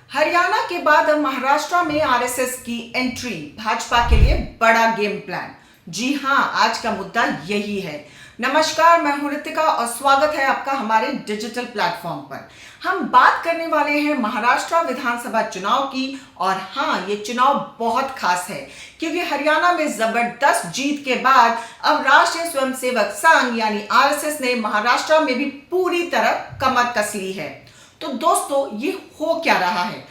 हरियाणा के बाद अब महाराष्ट्र में आरएसएस की एंट्री, भाजपा के लिए बड़ा गेम प्लान। जी हां, आज का मुद्दा यही है। नमस्कार, मैं हूं ऋतिका और स्वागत है आपका हमारे डिजिटल प्लेटफॉर्म पर। हम बात करने वाले हैं महाराष्ट्र विधानसभा चुनाव की। और हां, ये चुनाव बहुत खास है क्योंकि हरियाणा में जबरदस्त जीत के बाद अब राष्ट्रीय स्वयंसेवक संघ यानी आरएसएस ने महाराष्ट्र में भी पूरी तरह कमर कस ली है। तो दोस्तों, ये हो क्या रहा है?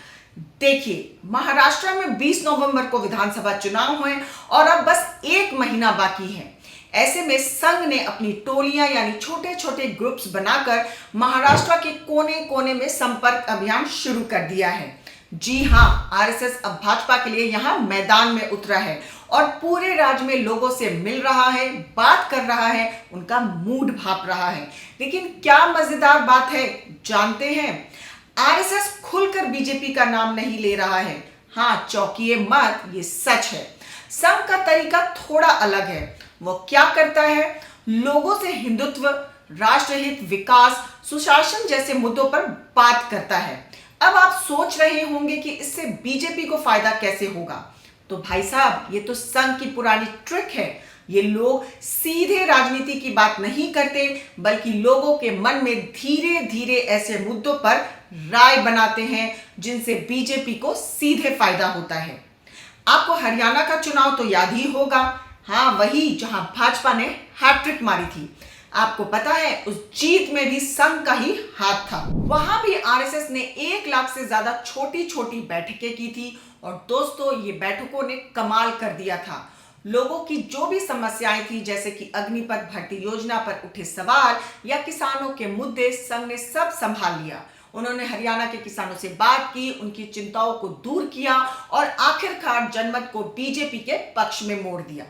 देखिए, महाराष्ट्र में 20 नवंबर को विधानसभा चुनाव हुए और अब बस एक महीना बाकी है। ऐसे में संघ ने अपनी टोलियां यानी छोटे छोटे ग्रुप्स बनाकर महाराष्ट्र के कोने कोने में संपर्क अभियान शुरू कर दिया है। जी हां, आरएसएस अब भाजपा के लिए यहां मैदान में उतरा है और पूरे राज्य में लोगों से मिल रहा है, बात कर रहा है, उनका मूड भाप रहा है। लेकिन क्या मजेदार बात है, जानते हैं? आरएसएस खुलकर बीजेपी का नाम नहीं ले रहा है। हां, चौंकिए मत, ये सच है। संघ का तरीका थोड़ा अलग है। वो क्या करता है? लोगों से हिंदुत्व, राष्ट्रहित, विकास, सुशासन जैसे मुद्दों पर बात करता है। अब आप सोच रहे होंगे कि इससे बीजेपी को फायदा कैसे होगा। तो भाई साहब, ये तो संघ की पुरानी ट्रिक है। ये लोग सीधे राजनीति की बात नहीं करते, बल्कि लोगों के मन में धीरे धीरे ऐसे मुद्दों पर राय बनाते हैं जिनसे बीजेपी को सीधे फायदा होता है। आपको हरियाणा का चुनाव तो याद ही होगा। हाँ, वही जहां भाजपा ने हैट्रिक मारी थी। आपको पता है, उस जीत में भी संघ का ही हाथ था। वहां भी आरएसएस ने 1 लाख से ज्यादा छोटी छोटी बैठकें की थी और दोस्तों, ये बैठकों ने कमाल कर दिया था। लोगों की जो भी समस्याएं थी, जैसे कि अग्निपथ भर्ती योजना पर उठे सवाल या किसानों के मुद्दे, संघ ने सब संभाल लिया। उन्होंने हरियाणा के किसानों से बात की, उनकी चिंताओं को दूर किया और आखिरकार जनमत को बीजेपी के पक्ष में मोड़ दिया।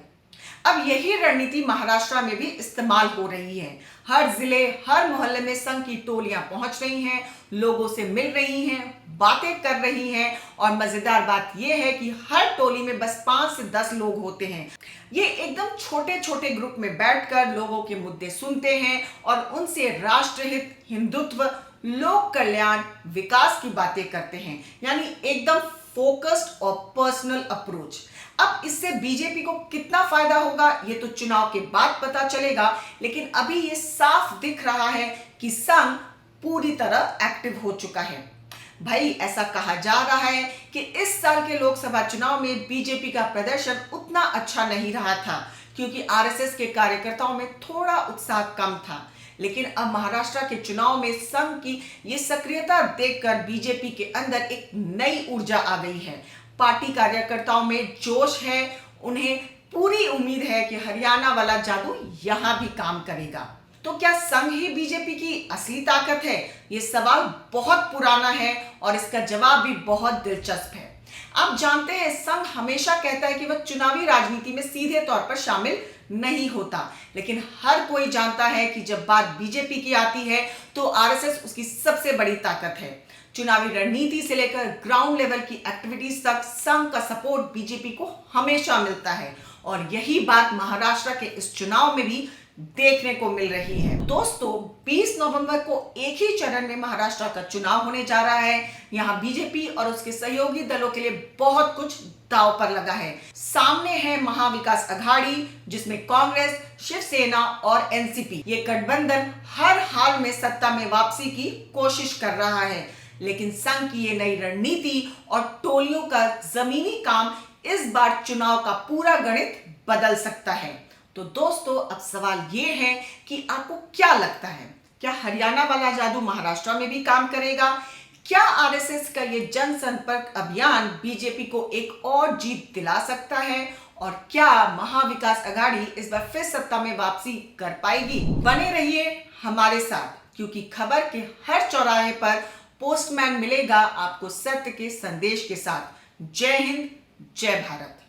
अब यही रणनीति महाराष्ट्र में भी इस्तेमाल हो रही है। हर जिले, हर मोहल्ले में संघ की टोलियां पहुंच रही हैं, लोगों से मिल रही हैं, बातें कर रही हैं और मजेदार बात यह है कि हर टोली में बस 5 से 10 लोग होते हैं। ये एकदम छोटे छोटे ग्रुप में बैठकर लोगों के मुद्दे सुनते हैं और उनसे राष्ट्रहित, हिंदुत्व, लोक कल्याण, विकास की बातें करते हैं। यानी एकदम फोकस्ड और पर्सनल अप्रोच। अब इससे बीजेपी को कितना फायदा होगा, ये तो चुनाव के बाद पता चलेगा। लेकिन अभी ये साफ दिख रहा है कि संघ पूरी तरह एक्टिव हो चुका है। भाई, ऐसा कहा जा रहा है कि इस साल के लोकसभा चुनाव में बीजेपी का प्रदर्शन उतना अच्छा नहीं रहा था क्योंकि आरएसएस के कार्यकर्ताओं में थोड़ा उत्साह कम था। लेकिन अब महाराष्ट्र के चुनाव में संघ की ये सक्रियता देखकर बीजेपी के अंदर एक नई ऊर्जा आ गई है। पार्टी कार्यकर्ताओं में जोश है। उन्हें पूरी उम्मीद है कि हरियाणा वाला जादू यहां भी काम करेगा। तो क्या संघ ही बीजेपी की असली ताकत है? ये सवाल बहुत पुराना है और इसका जवाब भी बहुत दिलचस्प है। आप जानते हैं, संघ हमेशा कहता है कि वह चुनावी राजनीति में सीधे तौर पर शामिल नहीं होता, लेकिन हर कोई जानता है कि जब बात बीजेपी की आती है तो आरएसएस उसकी सबसे बड़ी ताकत है। चुनावी रणनीति से लेकर ग्राउंड लेवल की एक्टिविटीज तक संघ का सपोर्ट बीजेपी को हमेशा मिलता है और यही बात महाराष्ट्र के इस चुनाव में भी देखने को मिल रही है। दोस्तों, 20 नवंबर को एक ही चरण में महाराष्ट्र का चुनाव होने जा रहा है। यहाँ बीजेपी और उसके सहयोगी दलों के लिए बहुत कुछ दांव पर लगा है। सामने है महाविकास अघाड़ी, जिसमें कांग्रेस, शिवसेना और एनसीपी, ये गठबंधन हर हाल में सत्ता में वापसी की कोशिश कर रहा है। लेकिन संघ की ये नई रणनीति और टोलियों का जमीनी काम इस बार चुनाव का पूरा गणित बदल सकता है। तो दोस्तों, अब सवाल ये है कि आपको क्या लगता है? क्या हरियाणा वाला जादू महाराष्ट्र में भी काम करेगा? क्या आरएसएस का ये जनसंपर्क अभियान बीजेपी को एक और जीत दिला सकता है? और क्या महाविकास अघाड़ी इस बार फिर सत्ता में वापसी कर पाएगी? बने रहिए हमारे साथ, क्योंकि खबर के हर चौराहे पर पोस्टमैन मिलेगा आपको सत्य के संदेश के साथ। जय हिंद, जय भारत।